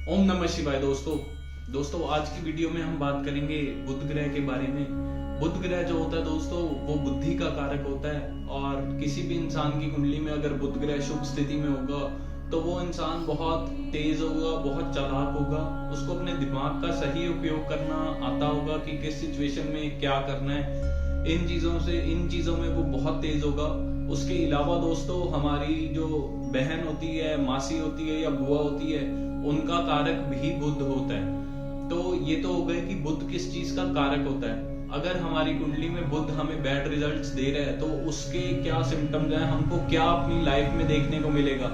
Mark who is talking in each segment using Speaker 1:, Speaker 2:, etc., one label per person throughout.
Speaker 1: ओम नमः शिवाय। दोस्तों आज की वीडियो में हम बात करेंगे बुध ग्रह के बारे में। बुध ग्रह जो होता है दोस्तों, वो बुद्धि का कारक होता है और किसी भी इंसान की कुंडली में अगर बुध ग्रह शुभ स्थिति में होगा तो वो इंसान बहुत तेज होगा, बहुत चालाक होगा। उसको अपने दिमाग का सही उपयोग करना आता होगा कि किस सिचुएशन में क्या करना है। इन चीजों में वो बहुत तेज होगा। उसके अलावा दोस्तों, हमारी जो बहन होती है, मासी होती है या बुआ होती है, उनका कारक भी बुध होता है। तो ये तो हो गए कि बुध किस चीज का कारक होता है। अगर हमारी कुंडली में बुध हमें बैड रिजल्ट्स दे रहा है तो उसके क्या सिम्टम्स हैं, हमको क्या अपनी लाइफ में देखने को मिलेगा।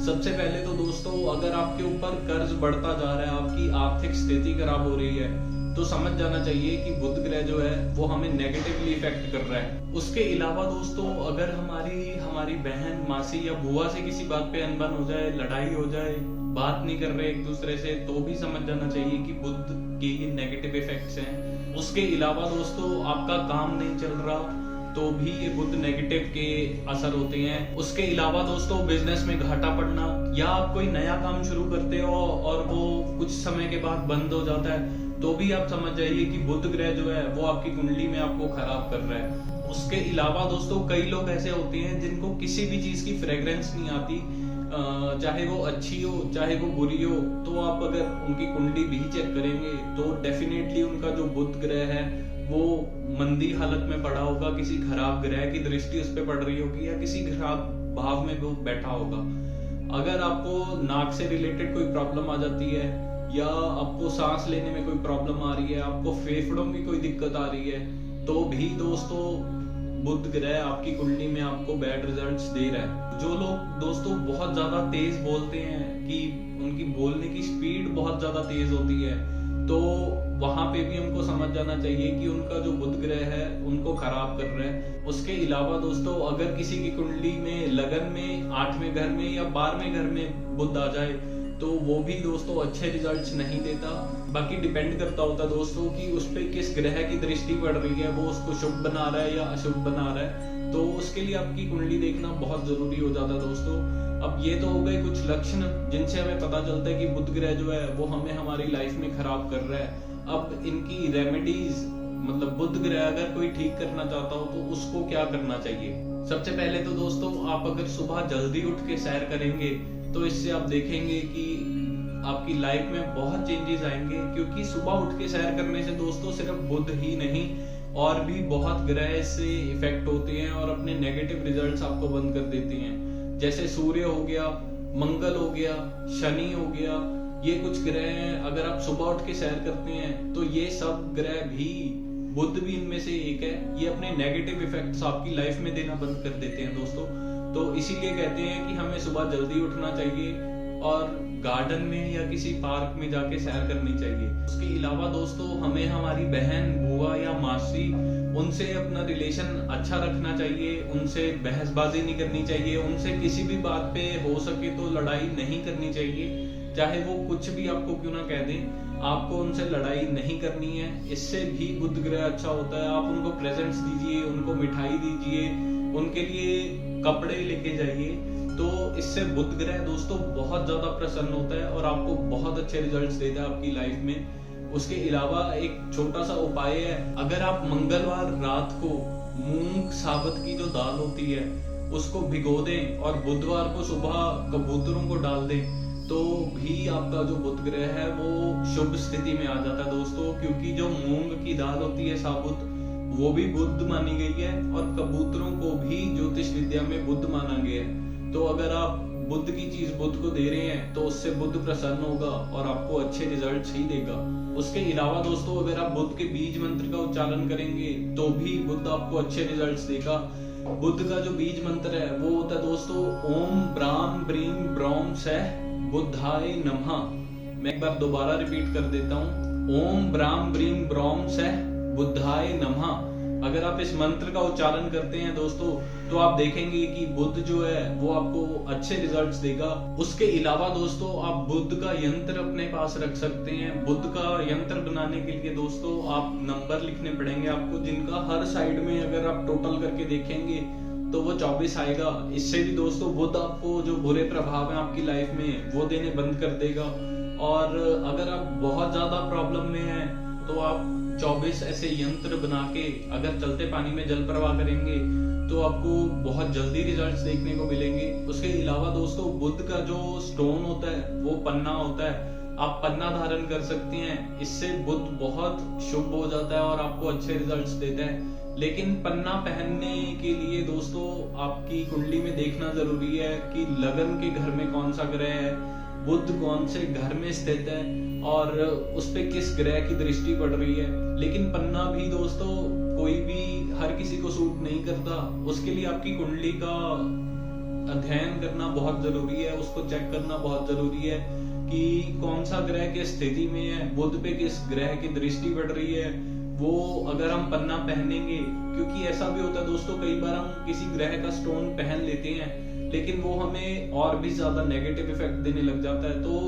Speaker 1: सबसे पहले तो दोस्तों, अगर आपके ऊपर कर्ज बढ़ता जा रहा है, आपकी आर्थिक स्थिति खराब हो रही है, तो समझ जाना चाहिए कि बुध ग्रह जो है वो हमें नेगेटिवली इफेक्ट कर रहा है। उसके अलावा दोस्तों, अगर हमारी बहन, मासी या बुआ से किसी बात पे अनबन हो जाए, लड़ाई हो जाए, बात नहीं कर रहे एक दूसरे से, तो भी समझ जाना चाहिए कि बुध के ये नेगेटिव इफेक्ट्स हैं। उसके अलावा दोस्तों, आपका काम नहीं चल रहा तो भी ये बुध नेगेटिव के असर होते हैं। उसके अलावा दोस्तों, बिजनेस में घाटा पड़ना, या आप कोई नया काम शुरू करते हो और वो कुछ समय के बाद बंद हो जाता है, तो भी आप समझ जाइए कि बुध ग्रह जो है वो आपकी कुंडली में आपको खराब कर रहा है। उसके अलावा दोस्तों, कई लोग ऐसे होते हैं जिनको किसी भी चीज की फ्रेग्रेंस नहीं आती, चाहे वो अच्छी हो चाहे वो बुरी हो। तो आप अगर उनकी कुंडली भी चेक करेंगे तो डेफिनेटली उनका जो बुध ग्रह है वो मंदी हालत में पड़ा होगा, किसी खराब ग्रह की दृष्टि उस पर पड़ रही होगी या किसी खराब भाव में वो बैठा होगा। अगर आपको नाक से रिलेटेड कोई प्रॉब्लम आ जाती है, या आपको सांस लेने में कोई प्रॉब्लम आ रही है, आपको फेफड़ों में कोई दिक्कत आ रही है, तो भी दोस्तों बुध ग्रह आपकी कुंडली में आपको बैड रिजल्ट्स दे रहा है। जो लोग दोस्तों बहुत ज्यादा तेज बोलते हैं, कि उनकी बोलने की स्पीड बहुत ज्यादा तेज होती है, तो वहां पे भी हमको समझ जाना चाहिए कि उनका जो बुध ग्रह है उनको खराब कर रहा है। उसके अलावा दोस्तों, अगर किसी की कुंडली में लगन में 8वें घर में या 12वें घर में बुध आ जाए तो वो भी दोस्तों अच्छे रिजल्ट्स नहीं देता। बाकी डिपेंड करता होता है दोस्तों कि उस पे किस ग्रह की दृष्टि पड़ रही है, वो उसको शुभ बना रहा है या अशुभ बना रहा है। तो उसके लिए आपकी कुंडली देखना बहुत जरूरी हो जाता है दोस्तों। अब ये तो हो गए कुछ लक्षण जिनसे हमें पता चलता है कि बुध ग्रह जो है वो हमें हमारी लाइफ में खराब कर रहा है। अब इनकी रेमेडीज, मतलब बुध ग्रह अगर कोई ठीक करना चाहता हो तो उसको क्या करना चाहिए। सबसे पहले तो दोस्तों, आप अगर सुबह जल्दी उठ के सैर करेंगे तो इससे आप देखेंगे कि आपकी लाइफ में बहुत चेंजेस आएंगे। क्योंकि सुबह उठ के सैर करने से दोस्तों सिर्फ बुध ही नहीं, और भी बहुत ग्रह इससे इफेक्ट होते हैं और अपने नेगेटिव रिजल्ट्स आपको बंद कर देते हैं। जैसे सूर्य हो गया, मंगल हो गया, शनि हो गया, ये कुछ ग्रह हैं। अगर आप सुबह उठ के सैर करते हैं तो ये सब ग्रह भी, बुध भी इनमें से एक है, ये अपने नेगेटिव इफेक्ट्स आपकी लाइफ में देना बंद कर देते हैं दोस्तों। तो इसीलिए कहते हैं कि हमें सुबह जल्दी उठना चाहिए और गार्डन में या किसी पार्क में जाके सैर करनी चाहिए। उसके अलावा दोस्तों, हमें हमारी बहन, बुआ या मासी, उनसे अपना रिलेशन अच्छा रखना चाहिए। उनसे बहसबाजी नहीं करनी चाहिए। उनसे किसी भी बात पे हो सके तो लड़ाई नहीं करनी चाहिए। चाहे वो कुछ भी आपको क्यों ना कह दें, आपको उनसे लड़ाई नहीं करनी है। इससे भी बुध ग्रह अच्छा होता है। आप उनको प्रेजेंट्स दीजिए, उनको मिठाई दीजिए, उनके लिए कपड़े लेके जाइए। तो इससे बुध ग्रह दोस्तों बहुत ज्यादा प्रसन्न होता है और आपको बहुत अच्छे रिजल्ट्स देता है आपकी लाइफ में। उसके अलावा एक छोटा सा उपाय है, अगर आप मंगलवार रात को मूंग साबुत की जो दाल होती है उसको भिगो दें और बुधवार को सुबह कबूतरों को डाल दें, तो भी आपका जो बुध ग्रह है वो शुभ स्थिति में आ जाता है दोस्तों। क्योंकि जो मूंग की दाल होती है साबुत, वो भी बुध मानी गई है और कबूतरों को भी ज्योतिष विद्या में बुध माना गया है। तो अगर आप बुध की चीज बुध को दे रहे हैं तो उससे बुध प्रसन्न होगा और आपको अच्छे रिजल्ट्स ही देगा। उसके अलावा दोस्तों, अगर आप बुध के बीज मंत्र का उच्चारण करेंगे तो भी बुध आपको अच्छे रिजल्ट्स देगा। बुध का जो बीज मंत्र है वो होता है दोस्तों, ओम ब्राम ब्रीम ब्रौम सह बुधाय नमः। मैं एक बार दोबारा रिपीट कर देता हूँ, ओम ब्राम ब्रीम ब्रौम सह बुधाय नमः। अगर आप इस मंत्र का उच्चारण करते हैं दोस्तों तो आप देखेंगे कि बुध जो है वो आपको अच्छे रिजल्ट्स देगा। उसके अलावा दोस्तों, आप बुध का यंत्र अपने पास रख सकते हैं। बुध का यंत्र बनाने के लिए दोस्तों आप नंबर लिखने पड़ेंगे आपको, जिनका हर साइड में अगर आप टोटल करके देखेंगे तो वो 24 आएगा। इससे भी दोस्तों बुध आपको जो बुरे प्रभाव है आपकी लाइफ में वो देने बंद कर देगा और अगर आप बहुत ज्यादा प्रॉब्लम में हैं तो आप 24 ऐसे यंत्र बना के अगर चलते पानी में जल प्रवाह करेंगे तो आपको बहुत जल्दी रिजल्ट्स देखने को मिलेंगे। उसके अलावा दोस्तों बुध का जो स्टोन होता है वो पन्ना होता है, आप पन्ना धारण कर सकते हैं, इससे बुध बहुत शुभ हो जाता है और आपको अच्छे रिजल्ट्स देता है। लेकिन पन्ना पहनने के लिए दोस्तों आपकी कुंडली में देखना जरूरी है कि लगन के घर में कौन सा ग्रह है, बुध कौन से घर में स्थित है और उस पे किस ग्रह की दृष्टि पड़ रही है। लेकिन पन्ना भी दोस्तों कोई भी हर किसी को सूट नहीं करता, उसके लिए आपकी कुंडली का अध्ययन करना बहुत जरूरी है, उसको चेक करना बहुत जरूरी है कि कौन सा ग्रह किस स्थिति में है, बुध पे किस ग्रह की दृष्टि पड़ रही है, वो अगर हम पन्ना पहनेंगे। क्योंकि ऐसा भी होता है दोस्तों, कई बार हम किसी ग्रह का स्टोन पहन लेते हैं लेकिन वो हमें और भी ज्यादा नेगेटिव इफेक्ट देने लग जाता है। तो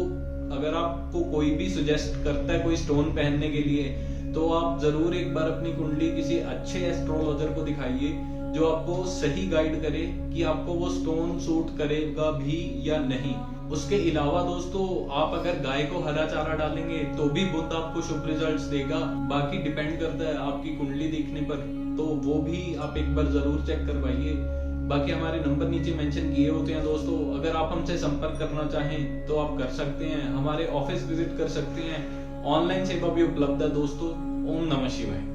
Speaker 1: अगर आपको कोई भी सजेस्ट करता है कोई स्टोन पहनने के लिए तो आप जरूर एक बार अपनी कुंडली किसी अच्छे एस्ट्रोलॉजर को दिखाइए जो आपको सही गाइड करे कि आपको वो स्टोन सूट करेगा भी या नहीं। उसके अलावा दोस्तों आप अगर गाय को हरा चारा डालेंगे तो भी बुध आपको शुभ रिजल्ट्स देगा। बाकी डिपेंड करता है आपकी कुंडली देखने पर, तो वो भी आप एक बार जरूर चेक करवाइए। बाकी हमारे नंबर नीचे मेंशन किए होते हैं दोस्तों, अगर आप हमसे संपर्क करना चाहें तो आप कर सकते हैं, हमारे ऑफिस विजिट कर सकते हैं, ऑनलाइन सेवा भी उपलब्ध है दोस्तों। ओम नमः शिवाय।